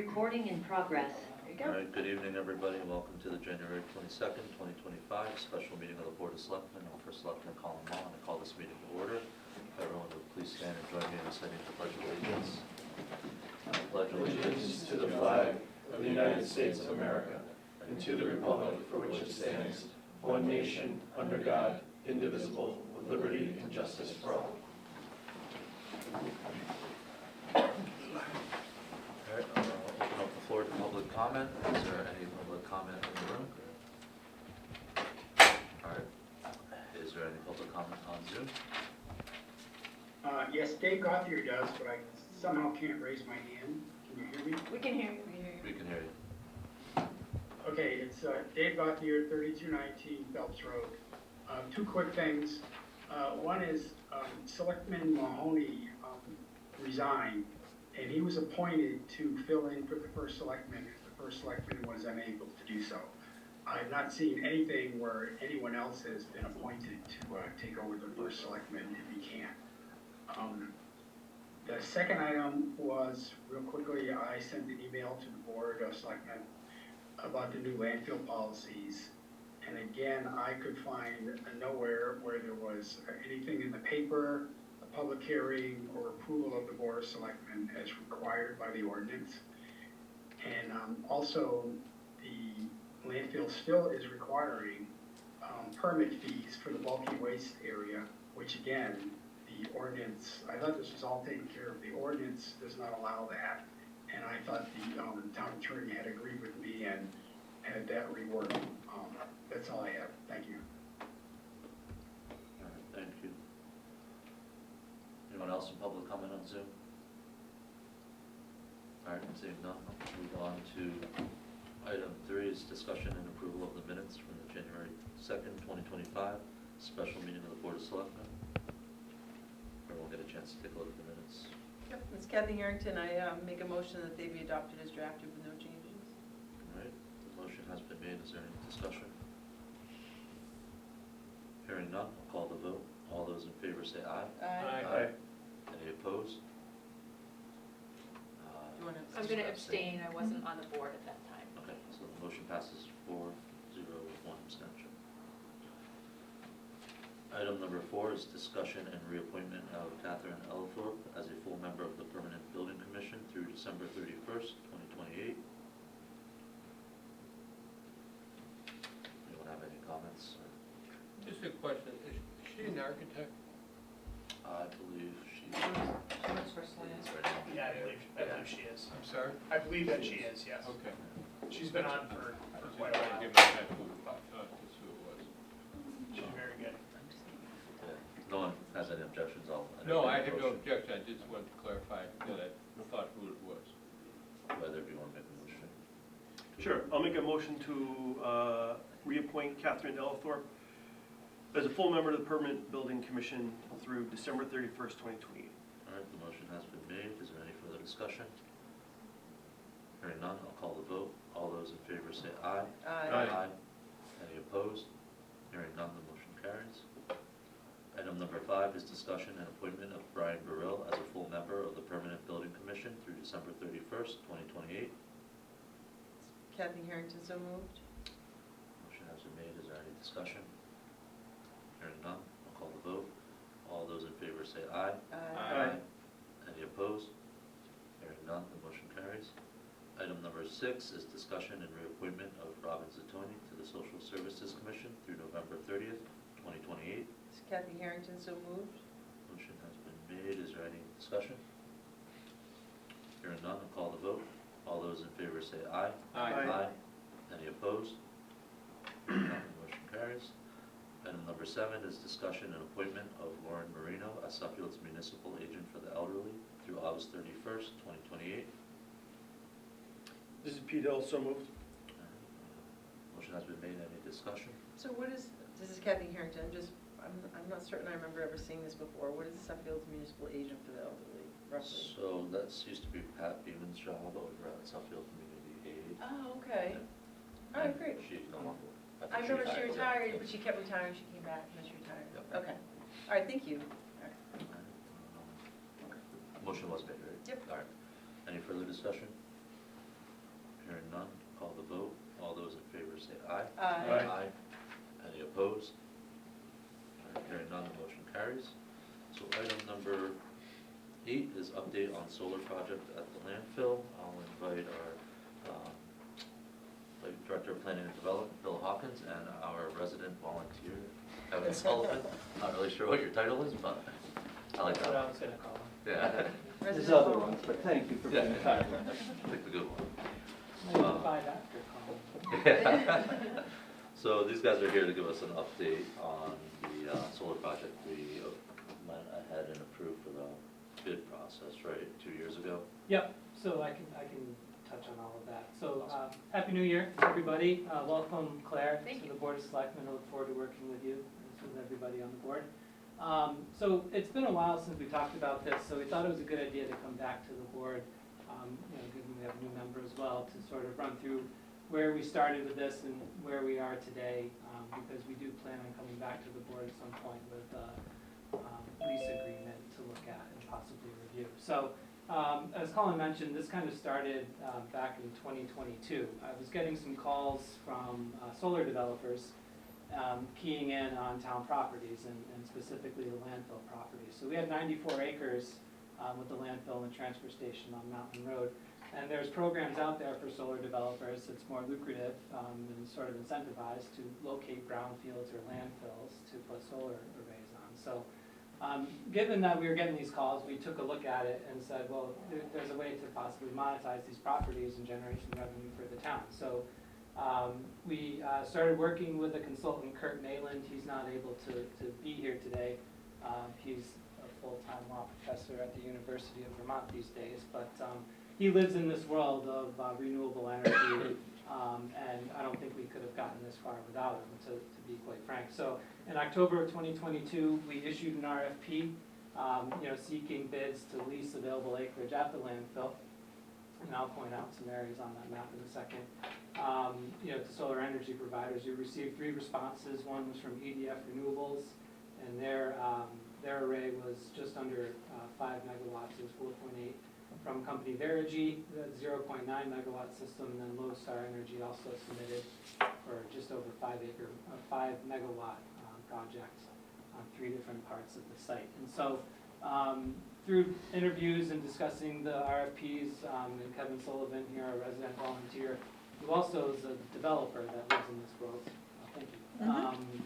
Recording in progress. There you go. All right, good evening, everybody. Welcome to the January 22nd, 2025 special meeting of the Board of Selectmen. I'm First Selectman Colin Law, and I call this meeting to order. If everyone would please stand and join me in reciting the Pledge of Allegiance. I pledge Allegiance to the flag of the United States of America and to the republic for which it stands, one nation, under God, indivisible, with liberty and justice for all. All right, I'll open up the floor to public comment. Is there any public comment in the room? All right, is there any public comment on Zoom? Yes, Dave Gothier does, but I somehow can't raise my hand. Can you hear me? We can hear you. We can hear you. Okay, it's Dave Gothier, 3219 Phelps Road. Two quick things. One is Selectman Mahoney resigned, and he was appointed to fill in for the first selectman if the first selectman was unable to do so. I've not seen anything where anyone else has been appointed to take over the first selectman if he can. The second item was, real quickly, I sent an email to the Board of Selectmen about the new landfill policies. And again, I could find nowhere where there was anything in the paper, a public hearing, or approval of the Board of Selectmen as required by the ordinance. And also, the landfill still is requiring permit fees for the bulky waste area, which again, the ordinance, I thought this was all taken care of. The ordinance does not allow that. And I thought the town attorney had agreed with me and had that reworked. That's all I have. Thank you. All right, thank you. Anyone else in public comment on Zoom? All right, seeing none, I'll move on to item 3 is discussion and approval of the minutes from the January 2nd, 2025 special meeting of the Board of Selectmen. Everyone get a chance to take a look at the minutes. Yep, Ms. Kathy Harrington, I make a motion that they be adopted as drafted with no changes. All right, the motion has been made. Is there any discussion? Hearing none, I'll call the vote. All those in favor say aye. Aye. Any opposed? Do you want to? I'm going to abstain, I wasn't on the board at that time. Okay, so the motion passes 4-0 with 1 abstention. Item number 4 is discussion and reappointment of Catherine Ellithorpe as a full member of the Permanent Building Commission through December 31st, 2028. Anyone have any comments? Just a question, is she an architect? I believe she is right now. Yeah, I believe she is. I'm sorry? I believe that she is, yes. Okay. She's been on for quite a I while. give my hat to that's who it was. She's very good. Yeah. No one has any objections, I'll No, I entertain have a no motion. objection, I just wanted to clarify that I thought who it was. Whether you want to make a motion. Sure, I'll make a motion to reappoint Catherine Ellithorpe as a full member of the Permanent Building Commission through December 31st, 2028. All right, the motion has been made. Is there any further discussion? Hearing none, I'll call the vote. All those in favor say aye. Aye. Any opposed? Hearing none, the motion carries. Item number 5 is discussion and appointment of Brian Burrill as a full member of the Permanent Building Commission through December 31st, 2028. Kathy Harrington, so moved. Motion has been made. Is there any discussion? Hearing none, I'll call the vote. All those in favor say aye. Aye. Any opposed? Hearing none, the motion carries. Item number 6 is discussion and reappointment of Robin Zatoni to the Social Services Commission through November 30th, 2028. Ms. Kathy Harrington, so moved. Motion has been made. Is there any discussion? Hearing none, I'll call the vote. All those in favor say aye. Aye. Any opposed? Hearing none, the motion carries. Item number 7 is discussion and appointment of Lauren Marino as Suffield's municipal agent for the elderly through August 31st, 2028. This is Pete Hill, so moved. Motion has been made. Any discussion? So what is, this is Kathy Harrington, I'm not certain I remember ever seeing this before. What is Suffield's municipal agent for the elderly, roughly? So that used to be Pat Beeman's job over at Suffield Community Aid. Oh, okay. Yeah. All right, great. She's no longer. I think remember she retired, yeah. but she kept retiring, she came back, and then she retired. Yep. Okay. All right, thank you. All right. Motion was made, right? Yep. All right. Any further discussion? Hearing none, call the vote. All those in favor say aye. Aye. Any opposed? All right, hearing none, the motion carries. So item number 8 is update on solar project at the landfill. I'll invite our Director of Planning and Development, Bill Hawkins, and our resident volunteer, Kevin Sullivan. Not really sure what your title is, but I like that. That's what I was gonna call him. Yeah. There's Resident other volunteer. ones, but thank you for Yeah. being kind. I picked the good one. Maybe find after calling. So these guys are here to give us an update on the solar project we went ahead and approved for the bid process, right, 2 years ago? Yep, so I can touch on all of that. So, Happy New Year, everybody. Welcome Claire Thank to you. the Board of Selectmen. I look forward to working with you and with everybody on the board. So it's been a while since we talked about this, so we thought it was a good idea to come back to the board, given we have a new member as well, to sort of run through where we started with this and where we are today, because we do plan on coming back to the board at some point with a lease agreement to look at and possibly review. So, as Colin mentioned, this kind of started back in 2022. I was getting some calls from solar developers keying in on town properties and specifically the landfill properties. So we had 94 acres with the landfill and the transfer station on Mountain Road. And there's programs out there for solar developers. It's more lucrative and sort of incentivized to locate brownfields or landfills to put solar arrays on. So given that we were getting these calls, we took a look at it and said, well, there's a way to possibly monetize these properties and generate some revenue for the town. So we started working with a consultant, Kurt Mayland. He's not able to be here today. He's a full-time law professor at the University of Vermont these days, but he lives in this world of renewable energy, and I don't think we could have gotten this far without him, to be quite frank. So in October of 2022, we issued an RFP, seeking bids to lease available acreage at the landfill. And I'll point out some areas on that map in a second. To solar energy providers, we received 3 responses. One was from EDF Renewables, and their array was just under 5 megawatts, it was 4.8. From company Verigy, the 0.9 megawatt system, and then Lodestar Energy also submitted for just over 5 megawatt project on 3 different parts of the site. And so through interviews and discussing the RFPs, and Kevin Sullivan here, a resident volunteer, who also is a developer that lives in this world, thank you,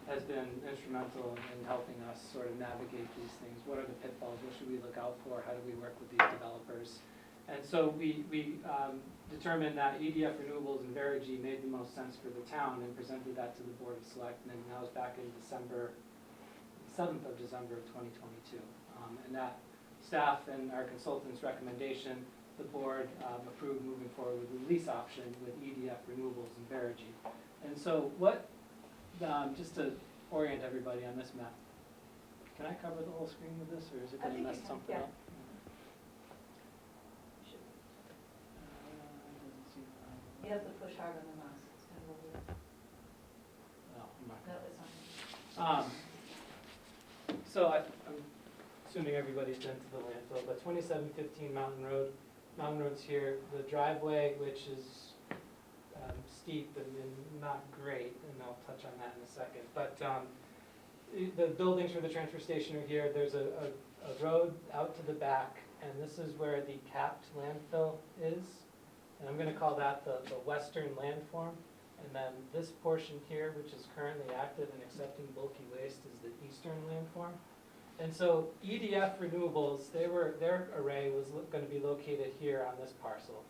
has been instrumental in helping us sort of navigate these things. What are the pitfalls? What should we look out for? How do we work with these developers? And so we determined that EDF Renewables and Verigy made the most sense for the town and presented that to the Board of Selectmen. And that was back in 7th of December of 2022. And that staff and our consultant's recommendation, the board approved moving forward with the lease option with EDF Renewables and Verigy. And so just to orient everybody on this map, can I cover the whole screen with this, or is it I going to think mess you can, something yeah. up? Doesn't seem You have to push hard on the mouse. It's kind of over there. no, I'm not No, gonna. it's on. So I'm assuming everybody's been to the landfill, but 2715 Mountain Road. Mountain Road's here. The driveway, which is steep and not great, and I'll touch on that in a second. But the buildings for the transfer station are here. There's a road out to the back, and this is where the capped landfill is. And I'm going to call that the western landform. And then this portion here, which is currently active and accepting bulky waste, is the eastern landform. And so EDF Renewables, their array was going to be located here on this parcel.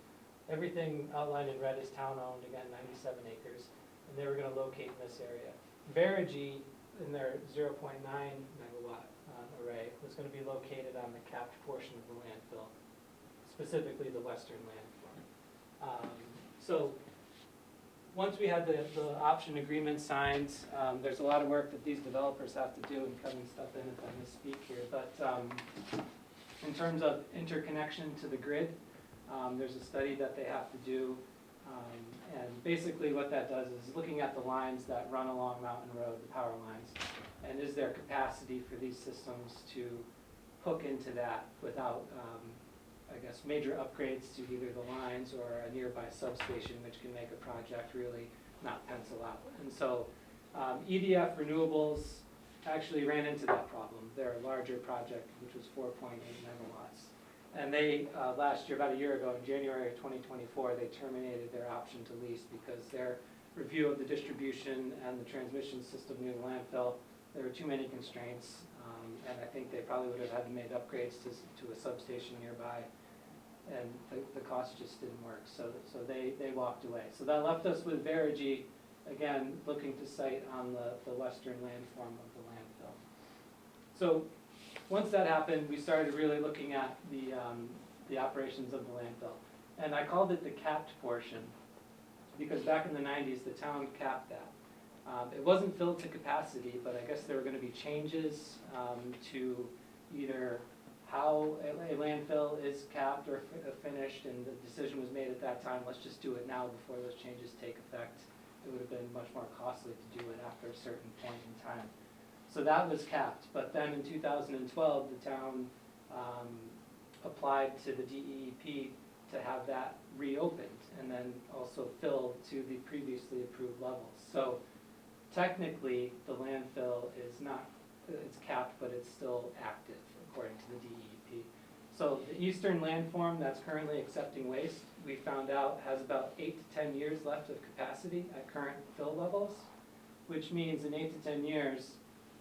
Everything outlined in red is town-owned, again, 97 acres, and they were going to locate in this area. Verigy, in their 0.9 megawatt array, was going to be located on the capped portion of the landfill, specifically the western landform. So once we had the option agreement signed, there's a lot of work that these developers have to do, and Kevin step in if I misspeak here, but in terms of interconnection to the grid, there's a study that they have to do, and basically what that does is looking at the lines that run along Mountain Road, the power lines, and is there capacity for these systems to hook into that without I guess, major upgrades to either the lines or a nearby substation, which can make a project really not pencil out. And so EDF Renewables actually ran into that problem. Their larger project, which was 4.8 megawatts. And they, last year, about a year ago, in January of 2024, they terminated their option to lease because their review of the distribution and the transmission system near the landfill, there were too many constraints. And I think they probably would have had to make upgrades to a substation nearby. And the cost just didn't work, so they walked away. So that left us with Verigy, again, looking to site on the western landform of the landfill. So once that happened, we started really looking at the operations of the landfill. And I called it the capped portion, because back in the 90s, the town capped that. It wasn't filled to capacity, but I guess there were going to be changes to either how a landfill is capped or finished, and the decision was made at that time, let's just do it now before those changes take effect. It would have been much more costly to do it after a certain point in time. So that was capped, but then in 2012, the town applied to the DEP to have that reopened and then also filled to the previously approved levels. So technically, the landfill is not, it's capped, but it's still active according to the DEP. So the eastern landform that's currently accepting waste, we found out has about 8 to 10 years left of capacity at current fill levels, which means in 8 to 10 years,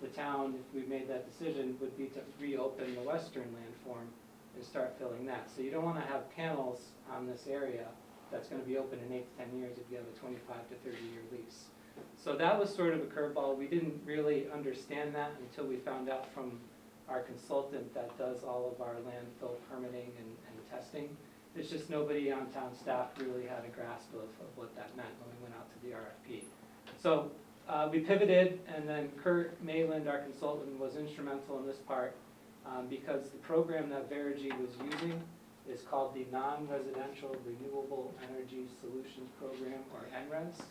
the town, if we made that decision, would be to reopen the western landform and start filling that. So you don't want to have panels on this area that's going to be open in 8 to 10 years if you have a 25 to 30-year lease. So that was sort of a curveball. We didn't really understand that until we found out from our consultant that does all of our landfill permitting and testing. It's just nobody on town staff really had a grasp of what that meant when we went out to the RFP. So we pivoted, and then Kurt Mayland, our consultant, was instrumental in this part because the program that Verigy was using is called the Non-Residential Renewable Energy Solutions Program, or NRES.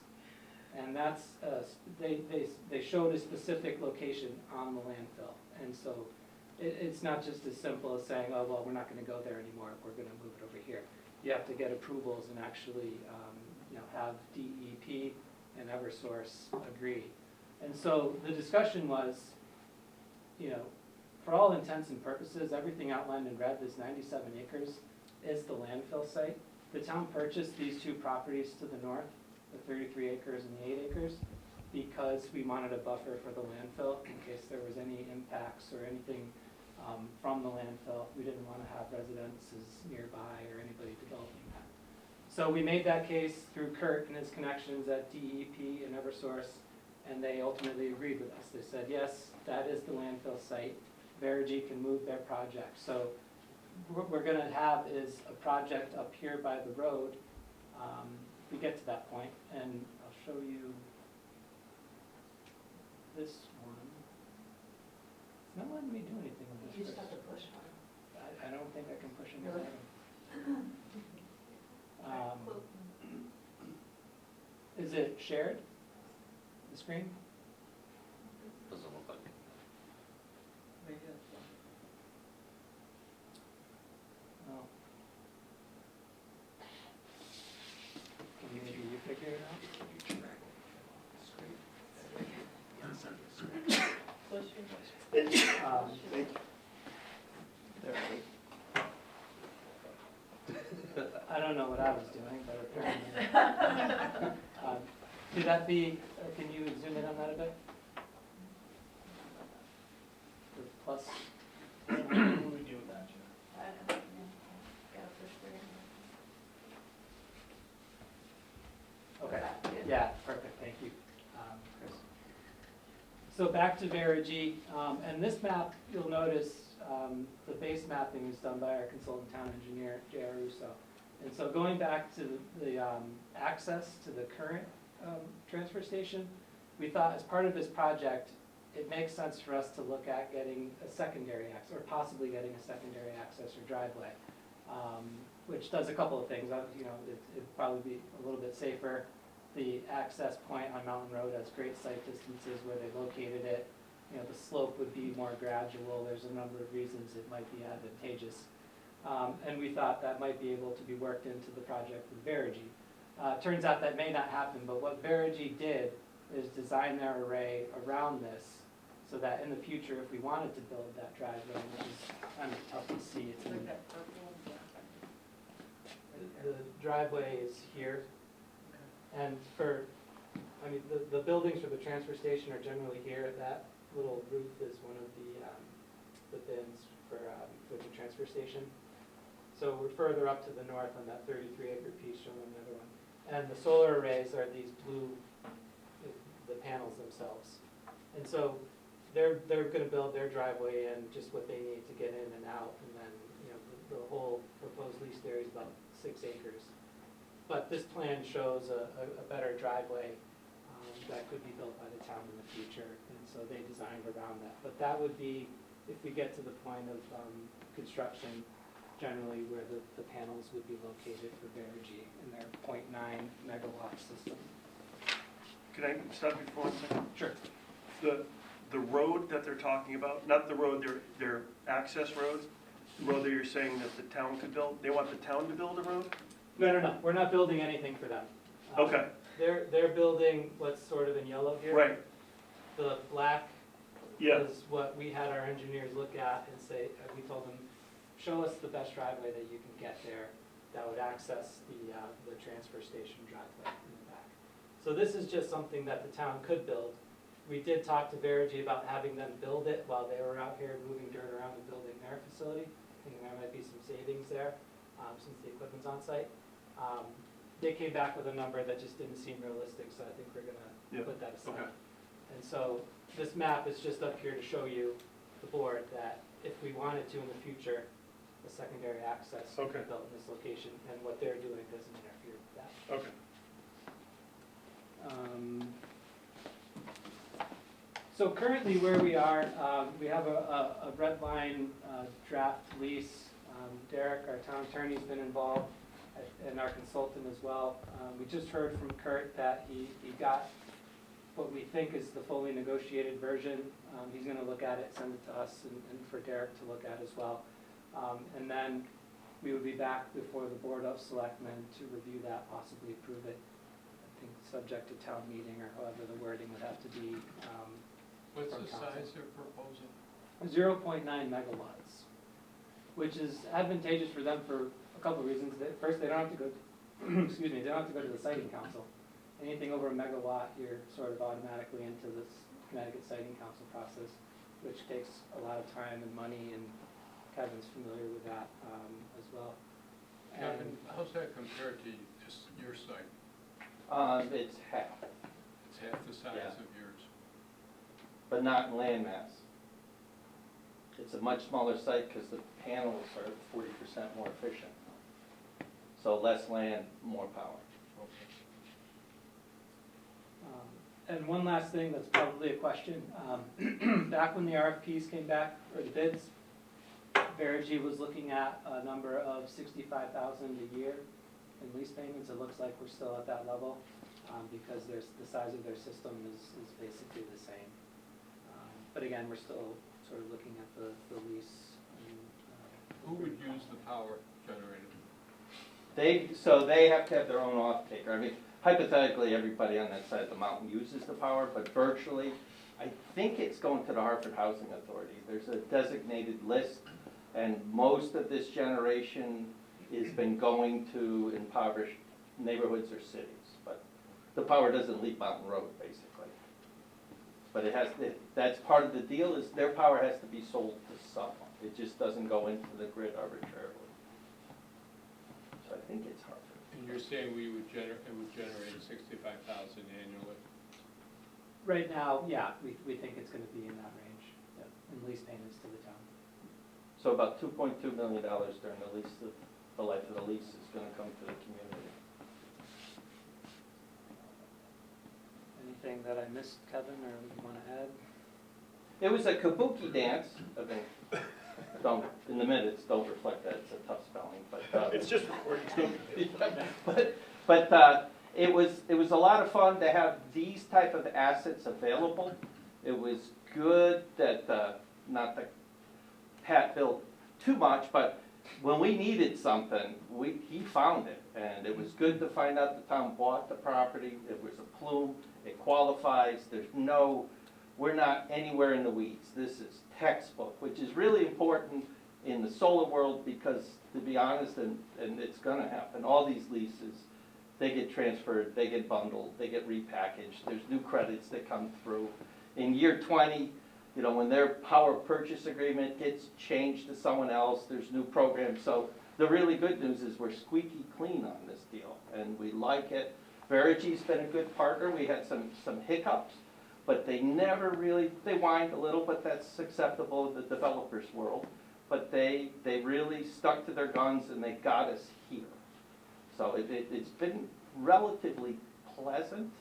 And that's, they showed a specific location on the landfill. And so it's not just as simple as saying, oh, well, we're not going to go there anymore, we're going to move it over here. You have to get approvals and actually have DEP and Eversource agree. And so the discussion was, for all intents and purposes, everything outlined in red, this 97 acres, is the landfill site. The town purchased these two properties to the north, the 33 acres and the 8 acres, because we wanted a buffer for the landfill in case there was any impacts or anything from the landfill. We didn't want to have residences nearby or anybody developing that. So we made that case through Kurt and his connections at DEP and Eversource, and they ultimately agreed with us. They said, yes, that is the landfill site. Verigy can move their project. So what we're going to have is a project up here by the road. We get to that point, and I'll show you this one. It's not letting me do anything with this. You just have to push hard. I don't think I can push any Really? harder. Is it shared, the screen? Doesn't look like it. Maybe that's why. No. Can you maybe you figure it out? Push I don't know what I was doing, but apparently. Could that be, can you zoom in on that a bit? The plus. What do we do with that, Jim? I don't know, gotta push through. Okay, Good. yeah, perfect, thank you, Chris. So back to Verigy, and this map, you'll notice the base mapping is done by our consultant town engineer, J.R. Russo. And so going back to the access to the current transfer station, we thought as part of this project, it makes sense for us to look at getting a secondary access, or possibly getting a secondary access or driveway, which does a couple of things. It'd probably be a little bit safer. The access point on Mountain Road has great site distances where they located it. The slope would be more gradual. There's a number of reasons it might be advantageous. And we thought that might be able to be worked into the project with Verigy. Turns out that may not happen, but what Verigy did is design their array around this so that in the future, if we wanted to build that driveway, which is kind of tough to see, it's It's in like that purple and black. the driveway is here. Okay. And for, I mean, the buildings for the transfer station are generally here. That little roof is one of the bins for the transfer station. So we're further up to the north on that 33-acre piece, showing another one. And the solar arrays are these blue, the panels themselves. And so they're gonna build their driveway in, just what they need to get in and out, and then, you know, the whole proposed lease area is about 6 acres. But this plan shows a better driveway that could be built by the town in the future, and so they designed around that. But that would be, if we get to the point of construction, generally where the panels would be located for Verigy in their 0.9 megawatt system. Can I stop you for 1 second? Sure. The road that they're talking about, not the road, their access road, the road that you're saying that the town could build, they want the town to build a road? No, we're not building anything for them. Okay, They're building what's sort of in yellow here. right, The black yeah, is what we had our engineers look at and say, we told them, show us the best driveway that you can get there that would access the transfer station driveway in the back. So this is just something that the town could build. We did talk to Verigy about having them build it while they were out here moving dirt around and building their facility. Thinking there might be some savings there, since the equipment's on site. They came back with a number that just didn't seem realistic, so I think we're Yeah, gonna put that aside. okay. And so this map is just up here to show you, the board, that if we wanted to in the future, the secondary access could be Okay. built in this location, and what they're doing doesn't interfere with that. okay. So currently where we are, we have a red line draft lease. Derek, our town attorney's been involved, and our consultant as well. We just heard from Kurt that he got what we think is the fully negotiated version. He's gonna look at it, send it to us, and for Derek to look at as well. And then we would be back before the Board of Selectmen to review that, possibly approve it. I think subject to town meeting, or however the wording would have to be. What's from the council. size they're proposing? 0.9 megawatts, which is advantageous for them for a couple of reasons. First, they don't have to go, excuse me, they don't have to go to the siting council. Anything over a megawatt, you're sort of automatically into this Connecticut Siting Council process, which takes a lot of time and money, and Kevin's familiar with that as well. Kevin, how's that compared to just your site? It's half, It's half the size Yeah. of yours. but not in land mass. It's a much smaller site because the panels are 40% more efficient. So less land, more power. Okay. And one last thing that's probably a question. Back when the RFPs came back, or the bids, Verigy was looking at a number of $65,000 a year in lease payments. It looks like we're still at that level, because the size of their system is basically the same. But again, we're still sort of looking at the lease. Who would use the power generated? So they have to have their own off-taker. I mean, hypothetically, everybody on that side of the mountain uses the power, but virtually, I think it's going to the Hartford Housing Authority. There's a designated list, and most of this generation has been going to impoverished neighborhoods or cities. But the power doesn't leave Mountain Road, basically. But that's part of the deal, is their power has to be sold to someone. It just doesn't go into the grid arbitrarily. So I think it's Hartford. And you're saying it would generate 65,000 annually? Right now, yeah, we think it's gonna be in that range, yeah, in lease payments to the town. So about $2.2 million during the life of the lease is gonna come to the community. Anything that I missed, Kevin, or you wanna add? It was a kabuki dance, I think. In the minutes, don't reflect that, it's a tough spelling, but. It's just recording. But it was a lot of fun to have these type of assets available. It was good that, not that Pat built too much, but when we needed something, he found it, and it was good to find out the town bought the property, it was a plume, it qualifies, we're not anywhere in the weeds. This is textbook, which is really important in the solar world, because, to be honest, and it's gonna happen, all these leases, they get transferred, they get bundled, they get repackaged, there's new credits that come through. In year 20, you know, when their power purchase agreement gets changed to someone else, there's new programs. So the really good news is we're squeaky clean on this deal, and we like it. Verigy's been a good partner. We had some hiccups, but they never really, they whined a little, but that's acceptable in the developer's world. But they really stuck to their guns, and they got us here. So it's been relatively pleasant.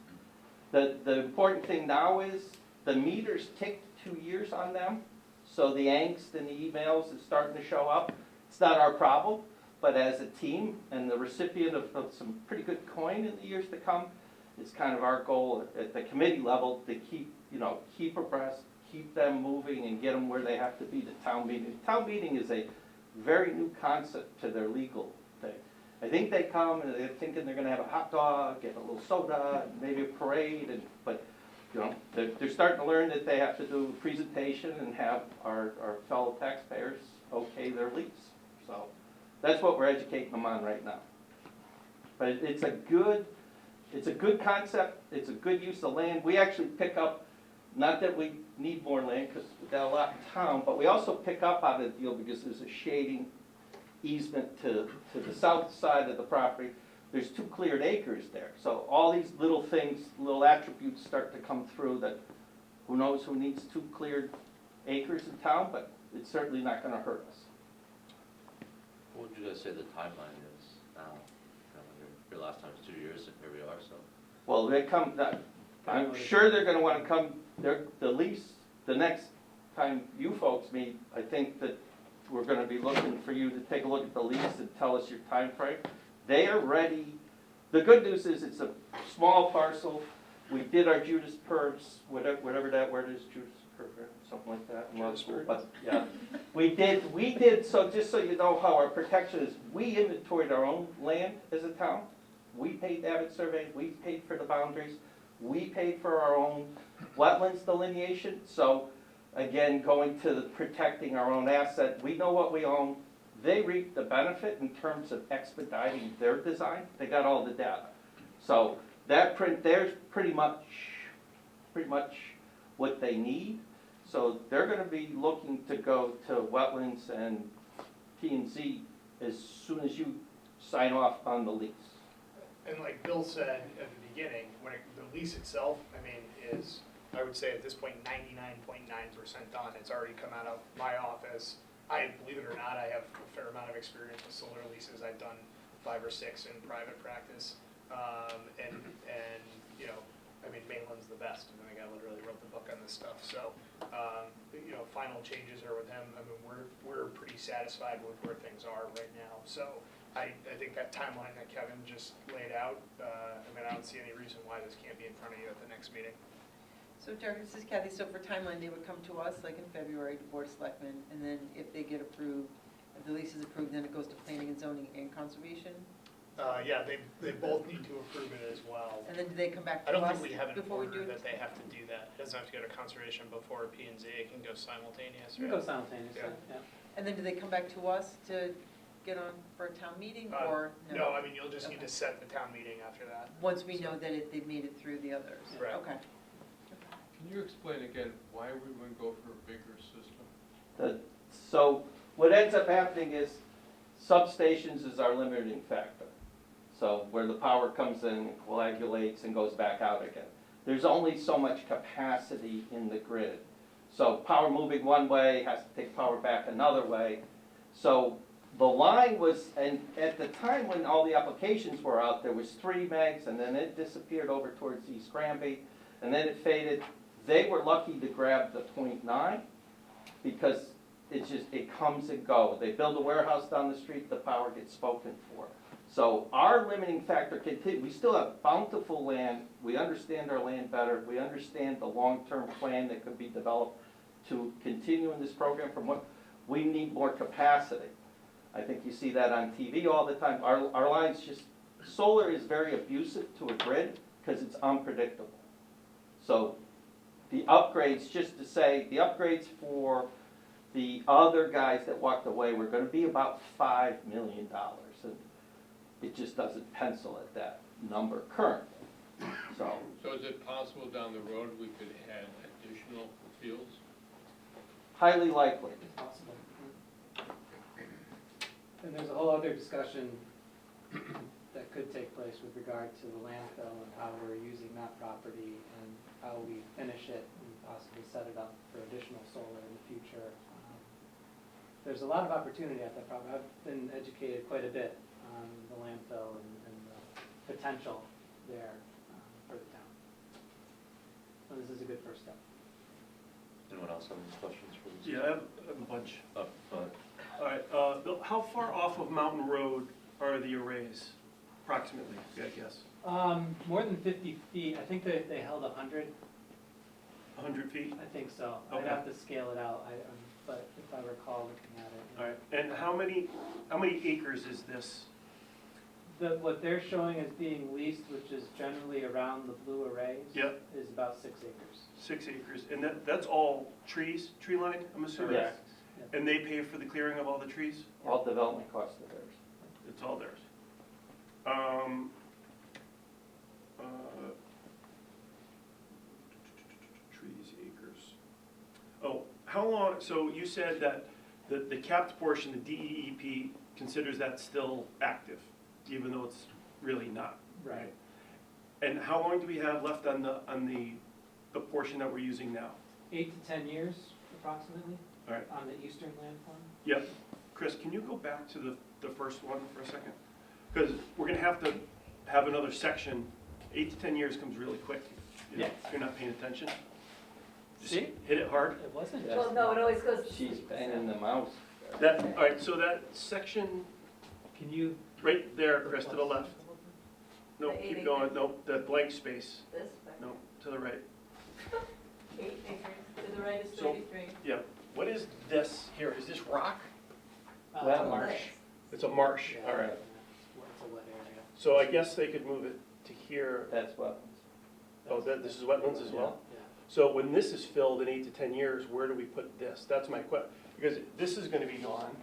The important thing now is the meters ticked 2 years on them, so the angst in the emails is starting to show up. It's not our problem, but as a team and the recipient of some pretty good coin in the years to come, it's kind of our goal at the committee level to keep abreast, keep them moving, and get them where they have to be to town meeting. Town meeting is a very new concept to their legal thing. I think they come and they're thinking they're gonna have a hot dog and a little soda, and maybe a parade, but you know, they're starting to learn that they have to do a presentation and have our fellow taxpayers okay their lease. So that's what we're educating them on right now. But it's a good concept, it's a good use of land. We actually pick up, not that we need more land because we've got a lot in town, but we also pick up on the deal because there's a shading easement to the south side of the property. There's 2 cleared acres there. So all these little things, little attributes start to come through that who knows who needs 2 cleared acres in town, but it's certainly not gonna hurt us. What would you guys say the timeline is now? Your last time was 2 years, and here we are, so. Well, they come, I'm sure they're gonna wanna come, the lease, the next time you folks meet, I think that we're gonna be looking for you to take a look at the lease and tell us your time frame. They are ready. The good news is it's a small parcel. We did our Judas Purse, whatever that word is, Judas Purse, something like that. But yeah, we did. So just so you know how our protection is, we inventoried our own land as a town. We paid the Abbott survey. We paid for the boundaries. We paid for our own wetlands delineation. So again, going to the protecting our own asset, we know what we own. They reap the benefit in terms of expediting their design. They got all the data. So that print there's pretty much what they need. So they're going to be looking to go to wetlands and P&Z as soon as you sign off on the lease. And like Bill said at the beginning, the lease itself, I mean, is, I would say at this point, 99.9% done. It's already come out of my office. Believe it or not, I have a fair amount of experience with solar leases. I've done 5 or 6 in private practice. And you know, I mean, Maitland's the best. I mean, the guy literally wrote the book on this stuff. So, you know, final changes are with him. I mean, we're pretty satisfied with where things are right now. So I think that timeline that Kevin just laid out, I mean, I don't see any reason why this can't be in front of you at the next meeting. So Derek, this is Kathy, so for timeline, they would come to us like in February, the Board of Selectmen, and then if they get approved, if the lease is approved, then it goes to planning and zoning and conservation? Yeah, they both need to approve it as well. And then do they come back I to don't us think we have an before we do order it? that they have to do that. It doesn't have to go to conservation before P and Z, it can go simultaneous, We right? go simultaneously, yeah. And then do they come back to us to get on for a town meeting, or No, I mean, you'll just need Okay. to set the town meeting after that. once we know that they've made it through the others? Right. Okay. Can you explain again why we wouldn't go for a bigger system? So what ends up happening is substations is our limiting factor. So where the power comes in, coagulates, and goes back out again. There's only so much capacity in the grid. So power moving one way has to take power back another way. So the line was, and at the time when all the applications were out, there was 3 megs, and then it disappeared over towards East Granby, and then it faded. They were lucky to grab the 0.9 because it comes and goes. They build a warehouse down the street, the power gets spoken for. So our limiting factor continues. We still have bountiful land. We understand our land better. We understand the long-term plan that could be developed to continue in this program from what we need more capacity. I think you see that on TV all the time. Our lines just, solar is very abusive to a grid because it's unpredictable. So the upgrades, just to say, the upgrades for the other guys that walked away were gonna be about $5 million. And it just doesn't pencil at that number currently. So, So is it possible down the road we could add additional fields? highly likely. It's possible. And there's a whole other discussion that could take place with regard to the landfill and how we're using that property and how we finish it and possibly set it up for additional solar in the future. There's a lot of opportunity at that property. I've been educated quite a bit on the landfill and the potential there for the town. So this is a good first step. Anyone else have any questions for this? Yeah, I have a bunch. Go ahead. All right, Bill, how far off of Mountain Road are the arrays, approximately, I guess? More than 50 feet. I think they held 100. 100 feet? I think so. I'd Okay. have to scale it out, but if I recall looking at it. All right, and how many acres is this? What they're showing as being leased, which is generally around the blue arrays. Yep. Is about 6 acres. 6 acres, and that's all trees, tree lined, I'm assuming? Yes. And they pay for the clearing of all the trees? All development costs are theirs. It's all theirs. Trees, acres. Oh, how long, so you said that the capped portion, the DEEP, considers that still active, even though it's really not? Right. And how long do we have left on the portion that we're using now? 8 to 10 years approximately. All right. On the eastern landform. Yep. Chris, can you go back to the first one for a second? Because we're gonna have to have another section. 8 to 10 years comes really quick. You know, Yes. if you're not paying attention. Just See? hit it hard. It wasn't Yeah. just. Well, no, it always goes. She's banging the mouse. That, all right, so that section Can you? right there, Chris, to the left. No, The 8 keep going, acres. no, the blank space. This, back No, to the right. 8 acres, to the right is So- 33. Yeah. What is this here? Is this rock? Well, Oh, marsh. this. It's a marsh, Yeah, all right. It's a wet area. So I guess they could move it to here. That's what. Oh, this is wetlands as well? Yeah. So when this is filled in 8 to 10 years, where do we put this? That's my question, because this is gonna be gone,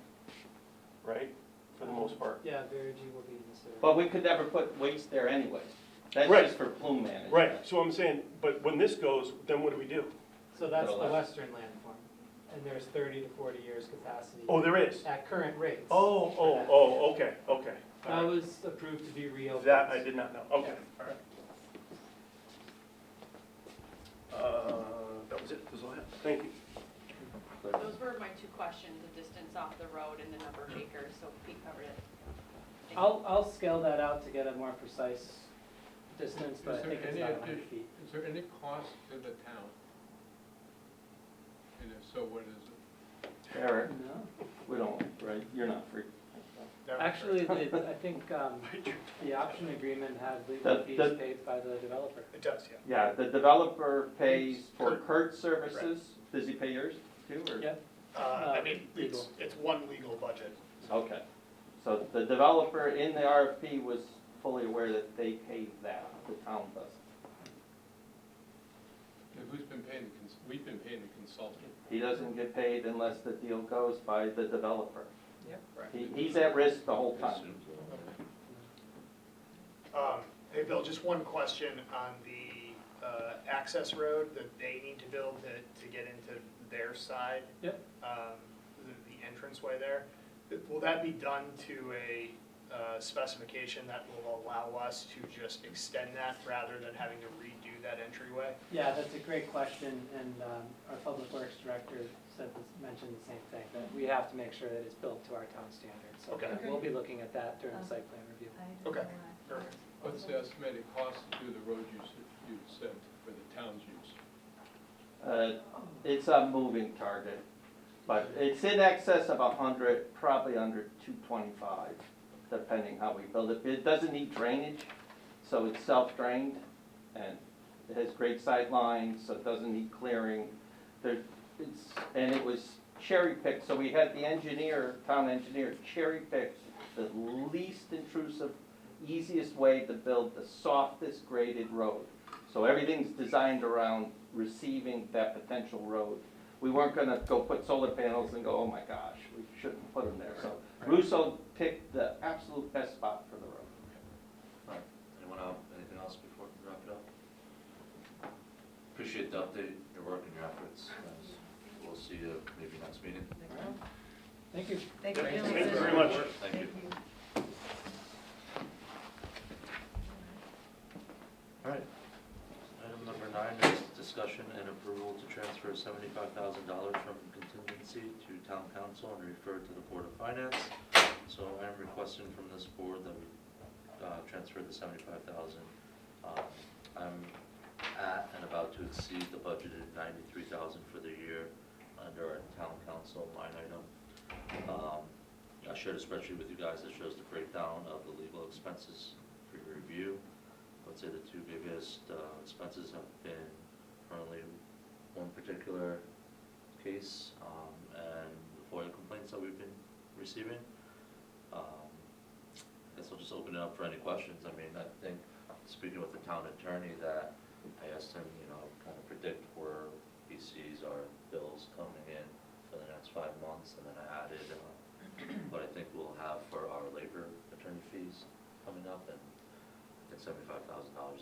right, for the most part? Yeah, Verigy will be in this area. But we could never put waste there anyways. That's Right. just for plume management. Right, so I'm saying, but when this goes, then what do we do? So that's To the the left. western landform, and there's 30 to 40 years capacity. Oh, there is? At current rates. Okay. That All right. was approved to be reopened. That I did not know, okay, all right. That was it, that's all I had, thank you. Those were my two questions, the distance off the road and the number of acres, so Pete covered it. Thank you. I'll scale that out to get a more precise distance, but I Is there think it's any not 100 addition- feet. Is there any cost to the town? And if so, what is it? Eric, No. we don't, right, you're not free. Actually, I think the option agreement had legal fees The- paid by the developer. It does, yeah. Yeah, the developer pays for Kurt services. Does he pay yours too, or? Yep. I mean, Legal. it's one legal budget. Okay. So the developer in the RFP was fully aware that they pay that, the town does. And who's been paying we've been paying the consultant. He doesn't get paid unless the deal goes by the developer. Yep. Right. He's at risk the whole time. Hey, Bill, just one question on the access road that they need to build to get into their side. Yep. The entranceway there. Will that be done to a specification that will allow us to just extend that rather than having to redo that entryway? Yeah, that's a great question, and our Public Works Director mentioned the same thing, that we have to make sure that it's built to our town standards. So Okay. we'll be looking at that during the site plan review. Okay, perfect. What's the estimated cost to do the road you said for the town's use? It's a moving target, but it's in excess of 100, probably under 225, depending how we build it. It doesn't need drainage, so it's self-drained, and it has great sight lines, so it doesn't need clearing. And it was cherry-picked, so we had the engineer, town engineer, cherry-picked the least intrusive, easiest way to build the softest graded road. So everything's designed around receiving that potential road. We weren't gonna go put solar panels and go, oh my gosh, we shouldn't put them there. So Russo picked the absolute best spot for the road. All right, anyone have anything else before we wrap it up? Appreciate the update, your work and your efforts, guys. We'll see you maybe next meeting. Thank you. Thank you. Thank you very much. Thank you. All right. Item number 9 is discussion and approval to transfer $75,000 from contingency to town council and refer to the Board of Finance. So I am requesting from this board that we transfer the $75,000. I'm at and about to exceed the budgeted $93,000 for the year under our town council line item. I shared a spreadsheet with you guys that shows the breakdown of the legal expenses for your review. I would say the two biggest expenses have been currently one particular case and the FOIA complaints that we've been receiving. I guess I'll just open it up for any questions. I mean, I think, speaking with the town attorney, that I asked him, kind of predict where he sees our bills coming in for the next 5 months, and then I added what I think we'll have for our labor attorney fees coming up, and I think $75,000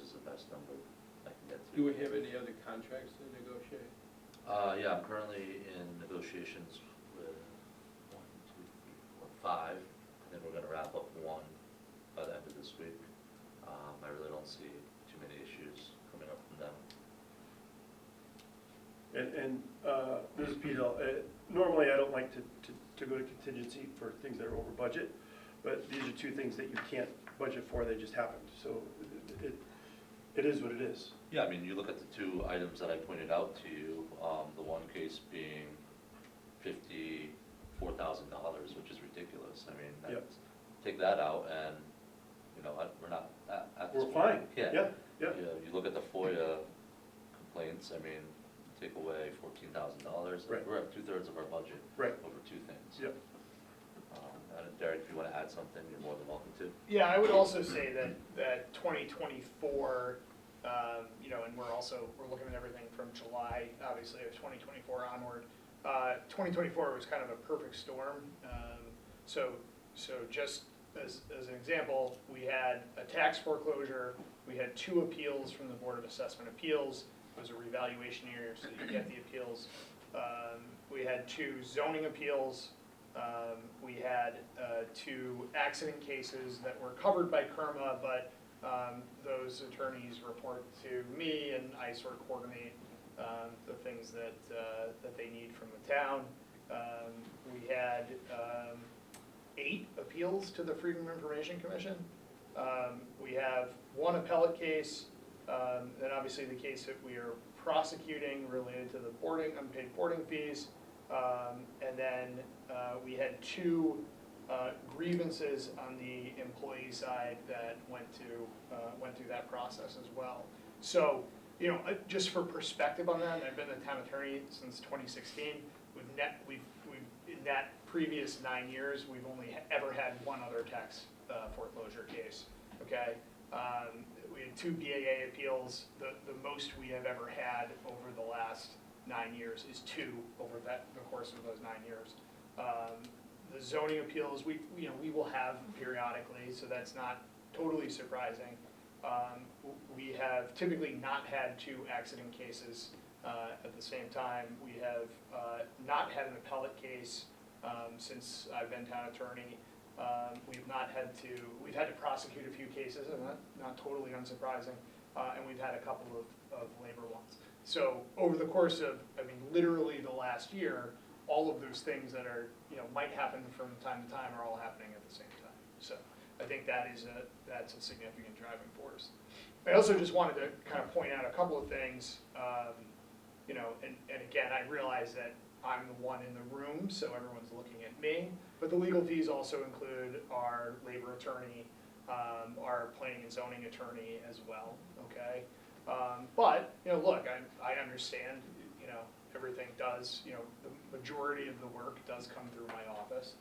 is the best number I can get to. Do we have any other contracts to negotiate? Yeah, I'm currently in negotiations with 1, 2, 3, 4, 5, and then we're gonna wrap up 1 by the end of this week. I really don't see too many issues coming up from them. And this is Pete Hill. Normally, I don't like to go to contingency for things that are over budget, but these are 2 things that you can't budget for, they just happened. So it is what it is. Yeah, I mean, you look at the 2 items that I pointed out to you, the one case being $54,000, which is ridiculous. I mean, Yep. Take that out and, we're not at this We're point. fine. Yeah. Yeah. You look at the FOIA complaints, I mean, take away $14,000. Right. We're at 2/3 of our budget. Right. Over 2 things. Yep. Derek, if you want to add something, you're more than welcome to. Yeah, I would also say that 2024, and we're looking at everything from July, obviously, of 2024 onward. 2024 was kind of a perfect storm. So just as an example, we had a tax foreclosure, we had 2 appeals from the Board of Assessment Appeals. It was a revaluation year, so you get the appeals. We had 2 zoning appeals. We had 2 accident cases that were covered by KERMA, but those attorneys report to me, and I sort of coordinate the things that they need from the town. We had 8 appeals to the Freedom of Information Commission. We have 1 appellate case, then obviously the case that we are prosecuting related to the unpaid boarding fees. And then we had 2 grievances on the employee side that went through that process as well. So, just for perspective on that, I've been the town attorney since 2016. In that previous 9 years, we've only ever had 1 other tax foreclosure case. Okay, we had 2 BAA appeals. The most we have ever had over the last 9 years is 2 over the course of those 9 years. The zoning appeals, we will have periodically, so that's not totally surprising. We have typically not had 2 accident cases at the same time. We have not had an appellate case since I've been town attorney. We've had to prosecute a few cases, and not totally unsurprising, and we've had a couple of labor ones. So over the course of, literally the last year, all of those things that are, might happen from time to time are all happening at the same time. So I think that's a significant driving force. I also just wanted to kind of point out a couple of things, and again, I realize that I'm the one in the room, so everyone's looking at me, but the legal fees also include our labor attorney, our planning and zoning attorney as well, okay? But, look, I understand, everything does, the majority of the work does come through my office.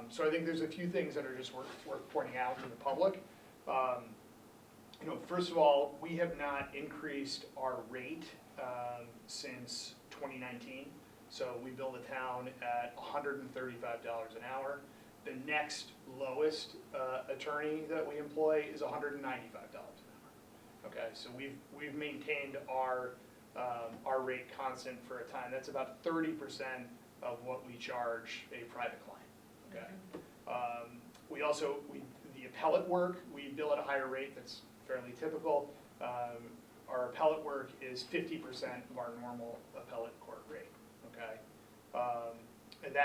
So I think there's a few things that are just worth pointing out to the public. First of all, we have not increased our rate since 2019. So we bill the town at $135 an hour. The next lowest attorney that we employ is $195 an hour. Okay, so we've maintained our rate constant for a time. That's about 30% of what we charge a private client. Okay. The appellate work, we bill at a higher rate. That's fairly typical. Our appellate work is 50% of our normal appellate court rate. Okay. And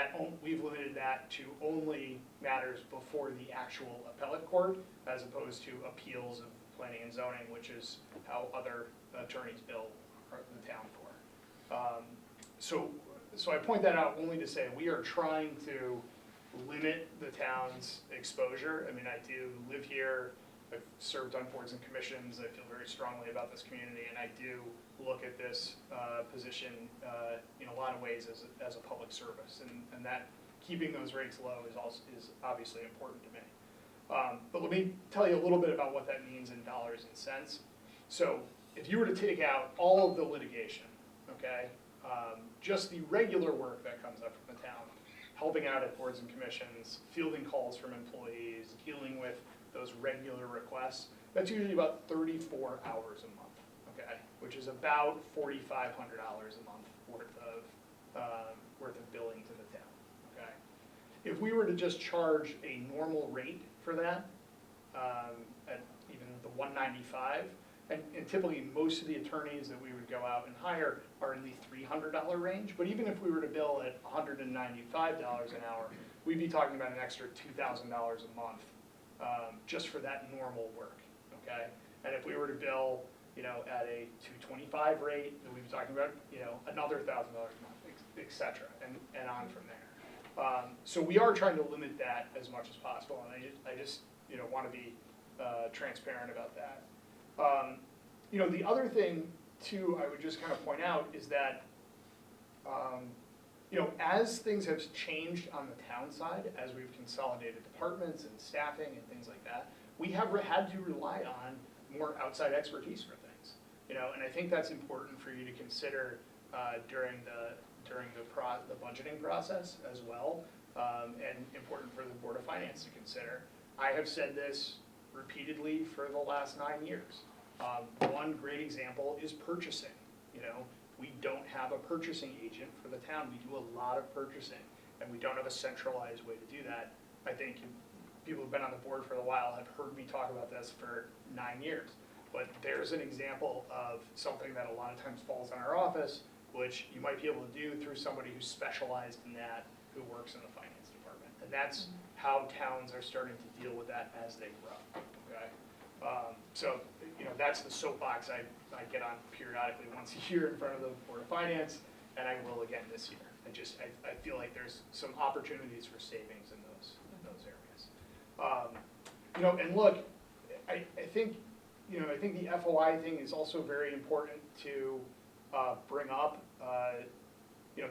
we've limited that to only matters before the actual appellate court, as opposed to appeals of planning and zoning, which is how other attorneys bill the town for. So I point that out only to say we are trying to limit the town's exposure. I mean, I do live here, I've served on boards and commissions, I feel very strongly about this community, and I do look at this position in a lot of ways as a public service, and that keeping those rates low is obviously important to me. But let me tell you a little bit about what that means in dollars and cents. So if you were to take out all of the litigation, okay, just the regular work that comes up from the town, helping out at boards and commissions, fielding calls from employees, dealing with those regular requests, that's usually about 34 hours a month, okay, which is about $4,500 a month worth of billing to the town, okay. If we were to just charge a normal rate for that, at even the $195, and typically most of the attorneys that we would go out and hire are in the $300 range, but even if we were to bill at $195 an hour, we'd be talking about an extra $2,000 a month just for that normal work, okay? And if we were to bill, at a $225 rate, then we'd be talking about, another $1,000 a month, et cetera, and on from there. So we are trying to limit that as much as possible, and I just want to be transparent about that. The other thing too, I would just kind of point out is that, as things have changed on the town side, as we've consolidated departments and staffing and things like that, we have had to rely on more outside expertise for things, and I think that's important for you to consider during the budgeting process as well, and important for the Board of Finance to consider. I have said this repeatedly for the last 9 years. One great example is purchasing. We don't have a purchasing agent for the town. We do a lot of purchasing, and we don't have a centralized way to do that. I think people who've been on the board for a while have heard me talk about this for 9 years. But there's an example of something that a lot of times falls on our office, which you might be able to do through somebody who's specialized in that, who works in the finance department. And that's how towns are starting to deal with that as they grow, okay? So, that's the soapbox I get on periodically once a year in front of the Board of Finance, and I will again this year. I feel like there's some opportunities for savings in those areas. And look, I think the FOI thing is also very important to bring up.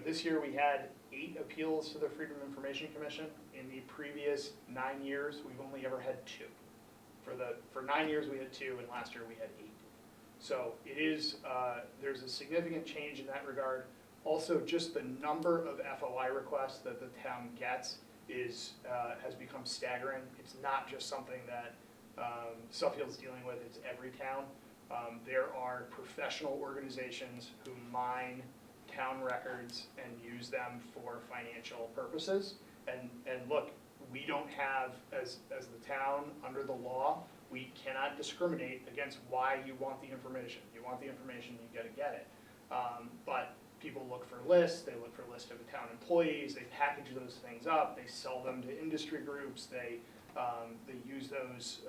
This year we had 8 appeals to the Freedom of Information Commission. In the previous 9 years, we've only ever had 2. For 9 years we had 2, and last year we had 8. So it is, there's a significant change in that regard. Also, just the number of FOI requests that the town gets has become staggering. It's not just something that Suffield's dealing with, it's every town. There are professional organizations who mine town records and use them for financial purposes. And look, we don't have, as the town, under the law, we cannot discriminate against why you want the information. You want the information, you gotta get it. But people look for lists, they look for lists of town employees, they package those things up, they sell them to industry groups, they use those,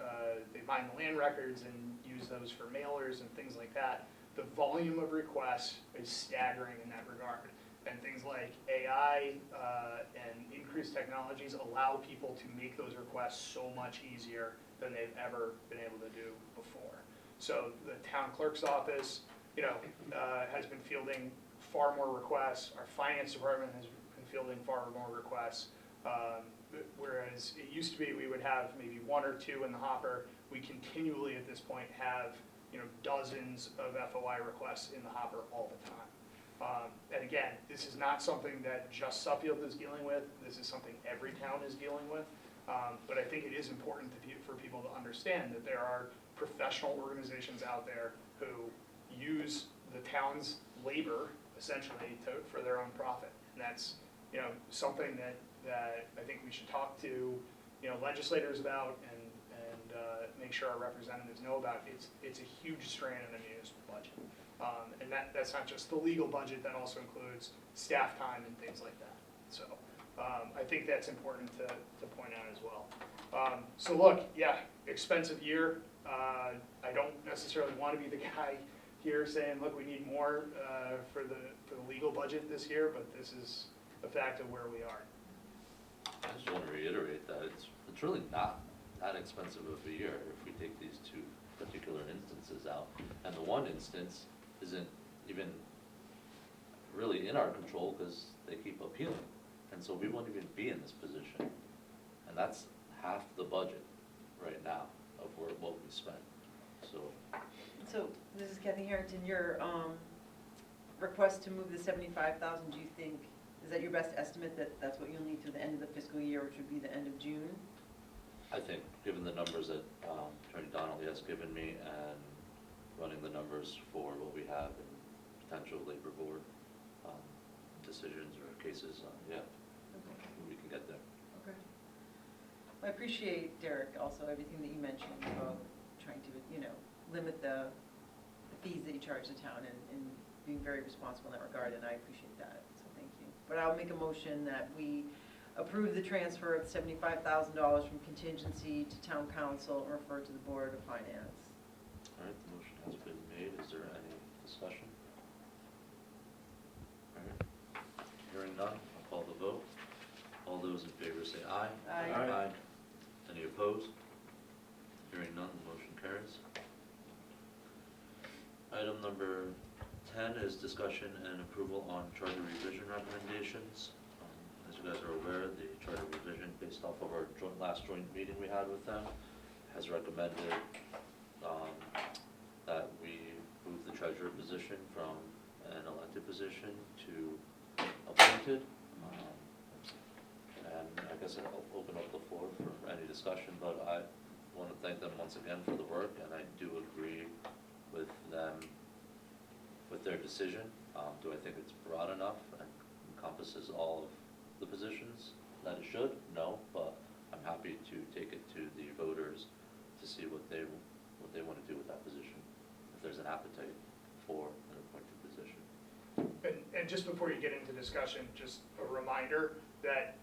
they mine the land records and use those for mailers and things like that. The volume of requests is staggering in that regard. And things like AI and increased technologies allow people to make those requests so much easier than they've ever been able to do before. So the town clerk's office, has been fielding far more requests. Our finance department has been fielding far more requests. Whereas it used to be we would have maybe one or two in the hopper. We continually at this point have, dozens of FOI requests in the hopper all the time. And again, this is not something that just Suffield is dealing with. This is something every town is dealing with. But I think it is important for people to understand that there are professional organizations out there who use the town's labor essentially for their own profit. And that's, something that I think we should talk to, legislators about and make sure our representatives know about. It's a huge strain on a municipal budget. And that's not just the legal budget, that also includes staff time and things like that. So I think that's important to point out as well. So look, yeah, expensive year. I don't necessarily want to be the guy here saying, look, we need more for the legal budget this year, but this is a fact of where we are. I just want to reiterate that it's really not that expensive of a year if we take these two particular instances out. And the one instance isn't even really in our control because they keep appealing. And so we won't even be in this position. And that's half the budget right now of what we spent. So this is Kathy Harrington, your request to move the 75,000, do you think, is that your best estimate that that's what you'll need through the end of the fiscal year, which would be the end of June? I think, given the numbers that Attorney Donnelly has given me and running the numbers for what we have in potential labor board decisions or cases, yeah, Okay. we can get there. Okay. I appreciate, Derek, also everything that you mentioned about trying to, limit the fees that you charge the town and being very responsible in that regard, and I appreciate that, so thank you. But I'll make a motion that we approve the transfer of $75,000 from contingency to town council and refer to the Board of Finance. All right, the motion has been made. Is there any discussion? All right. Hearing none, I'll call the vote. All those in favor say aye. Aye. Any opposed? Hearing none, the motion carries. Item number 10 is discussion and approval on charter revision recommendations. As you guys are aware, the charter revision, based off of our last joint meeting we had with them, has recommended that we move the treasurer position from an elected position to appointed. And I guess I'll open up the floor for any discussion, but I want to thank them once again for the work, and I do agree with them, with their decision. Do I think it's broad enough and encompasses all of the positions that it should? No, but I'm happy to take it to the voters to see what they want to do with that position, if there's an appetite for an appointed position. And just before you get into discussion, just a reminder that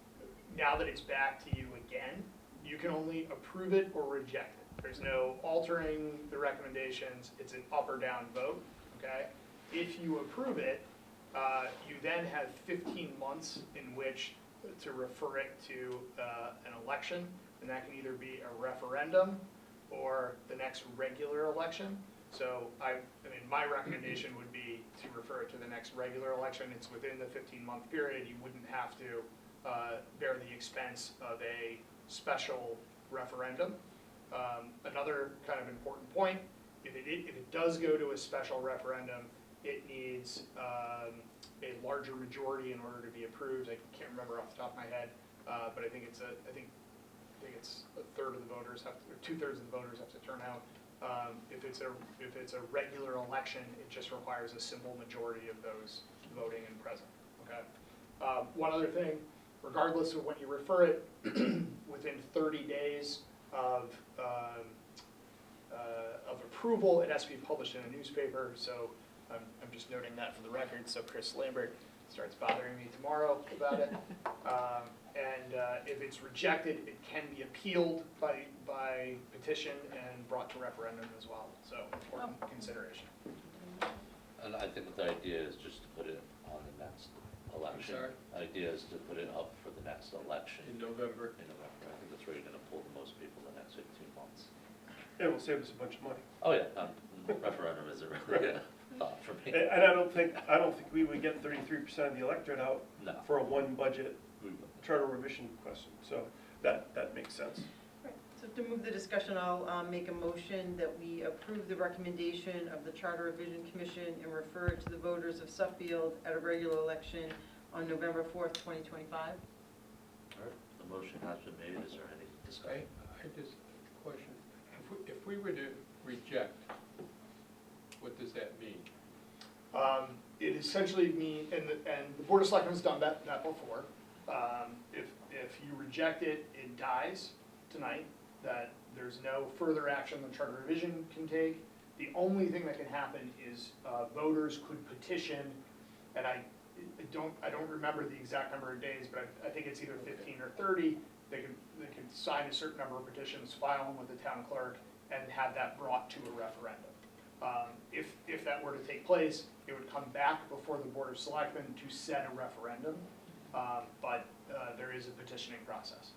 now that it's back to you again, you can only approve it or reject it. There's no altering the recommendations. It's an up or down vote, okay? If you approve it, you then have 15 months in which to refer it to an election, and that can either be a referendum or the next regular election. So my recommendation would be to refer it to the next regular election. It's within the 15-month period. You wouldn't have to bear the expense of a special referendum. Another kind of important point, if it does go to a special referendum, it needs a larger majority in order to be approved. I can't remember off the top of my head, but I think it's a third of the voters have to, or 2/3 of the voters have to turn out. If it's a regular election, it just requires a simple majority of those voting and present. Okay. One other thing, regardless of when you refer it, within 30 days of approval, it has to be published in a newspaper. So I'm just noting that for the record. So Chris Lambert starts bothering me tomorrow about it. And if it's rejected, it can be appealed by petition and brought to referendum as well. So important consideration. And I think that the idea is just to put it on the next election. Sorry? Idea is to put it up for the next election. In November. In November. I think that's where you're going to pull the most people the next 15 months. It will save us a bunch of money. Oh, yeah. Referendum isn't really, yeah. thought for me. And I don't think we would get 33% of the electorate out No, for a one budget we wouldn't. charter revision question, so that makes sense. Right, so to move the discussion, I'll make a motion that we approve the recommendation of the Charter Revision Commission and refer it to the voters of Suffield at a regular election on November 4th, 2025. All right, the motion has been made. Is there any discussion? I just, question, if we were to reject, what does that mean? It essentially means, and the Board of Selectmen has done that before. If you reject it, it dies tonight, that there's no further action the charter revision can take. The only thing that can happen is voters could petition, and I don't remember the exact number of days, but I think it's either 15 or 30. They could sign a certain number of petitions, file them with the town clerk, and have that brought to a referendum. If that were to take place, it would come back before the Board of Selectmen to set a referendum, but there is a petitioning process.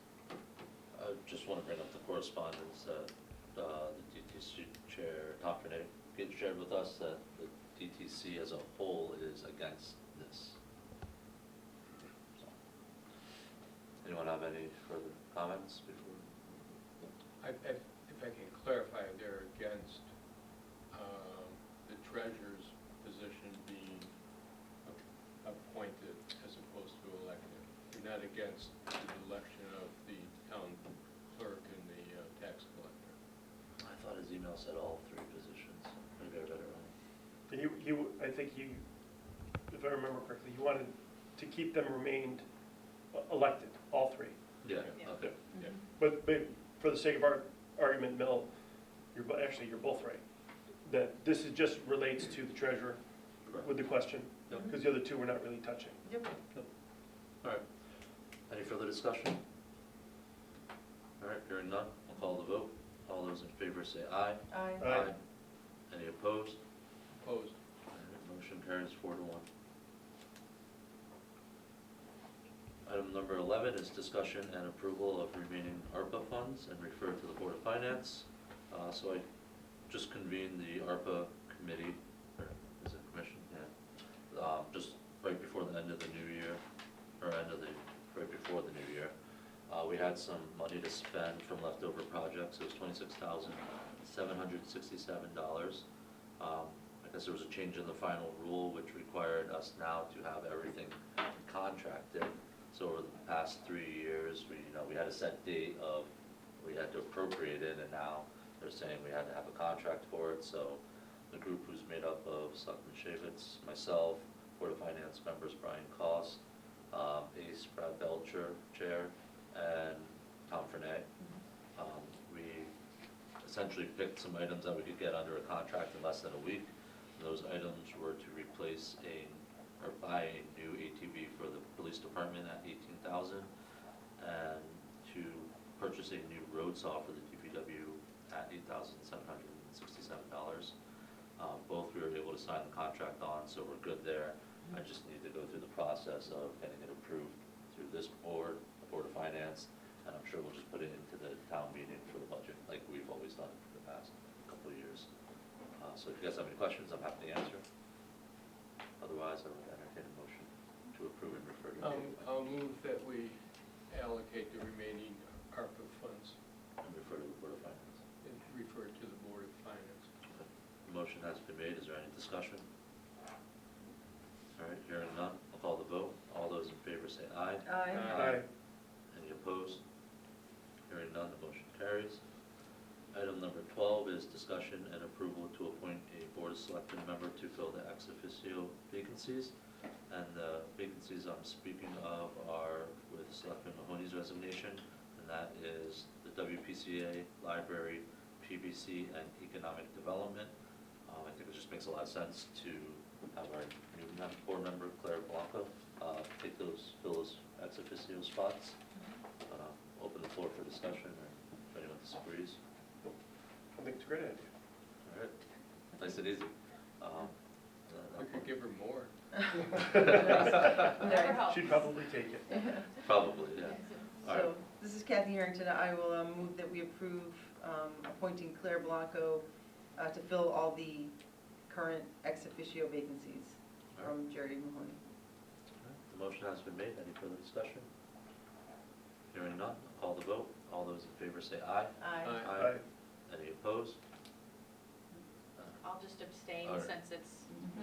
I just want to bring up the correspondence that the DTC chair, Tom Frenet, shared with us, that the DTC as a whole is against this. So, anyone have any further comments before? If I can clarify, they're against the treasurer's position being appointed as opposed to elected. You're not against the election of the town clerk and the tax collector. I thought his email said all three positions. Maybe I read it wrong. I think if I remember correctly, you wanted to keep them remained elected, all three. Yeah, Yeah. okay. Yeah. But for the sake of our argument, Mill, you're both right. That this just relates to the treasurer Correct. with the question, Yep. because the other two we're not really touching. Yep. All right. Any further discussion? All right, hearing none, I'll call the vote. All those in favor say aye. Aye. Aye. Any opposed? Opposed? All right, motion carries 4-1. Item number 11 is discussion and approval of remaining ARPA funds and refer to the Board of Finance. So I just convened the ARPA committee, or is it commission? Yeah. Just right before the end of the new year, or right before the new year. We had some money to spend from leftover projects. It was $26,767. I guess there was a change in the final rule, which required us now to have everything contracted. So over the past 3 years, we had a set date of, we had to appropriate it, and now they're saying we had to have a contract for it. So the group, who's made up of Selectman Shavitz, myself, Board of Finance members Brian Cost, Ace Brad Belcher, Chair, and Tom Frenet. We essentially picked some items that we could get under a contract in less than a week. Those items were to replace or buy a new ATV for the police department at $18,000, and to purchase a new road saw for the DPW at $8,767. Both we were able to sign the contract on, so we're good there. I just need to go through the process of getting it approved through this board, the Board of Finance, and I'm sure we'll just put it into the town meeting for the budget, like we've always done for the past couple of years. So if you guys have any questions, I'm happy to answer. Otherwise, I would entertain a motion to approve and refer to. I'll move that we allocate the remaining ARPA funds And refer to the Board of Finance. and refer to the Board of Finance. The motion has been made. Is there any discussion? All right, hearing none, I'll call the vote. All those in favor say aye. Aye. Any opposed? Hearing none, the motion carries. Item number 12 is discussion and approval to appoint a Board of Selectmen member to fill the ex officio vacancies. And the vacancies I'm speaking of are with Selectman Mahoney's resignation, and that is the WPCA, Library, PBC, and Economic Development. I think it just makes a lot of sense to have our new board member, Claire Blanco, fill those ex officio spots. Open the floor for discussion, or if anyone disagrees. I think it's a great idea. All right, nice and easy. We could give her more. Never helps. She'd probably take it. Probably, yeah. All right. So, this is Kathy Harrington. I will move that we approve appointing Claire Blanco to fill all the current ex officio vacancies from Jerry Mahoney. The motion has been made. Any further discussion? Hearing none, I'll call the vote. All those in favor say aye. Aye. Any opposed? I'll just abstain All right. since it's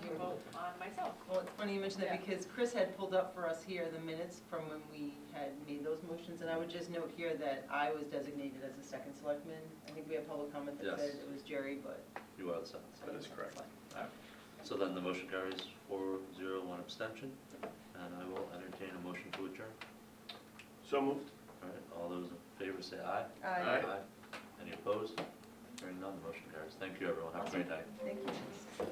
your vote on myself. Well, it's funny you mention that Yeah. because Chris had pulled up for us here the minutes from when we had made those motions, and I would just note here that I was designated as the second selectman. I think we have public comment that Yes. said it was Jerry, but. You are the second. That is correct. So then the motion carries 4-0, 1 abstention, and I will entertain a motion to adjourn. So moved. All right, all those in favor say aye. Aye. Any opposed? Hearing none, the motion carries. Thank you, everyone. Have a great night. Thank you.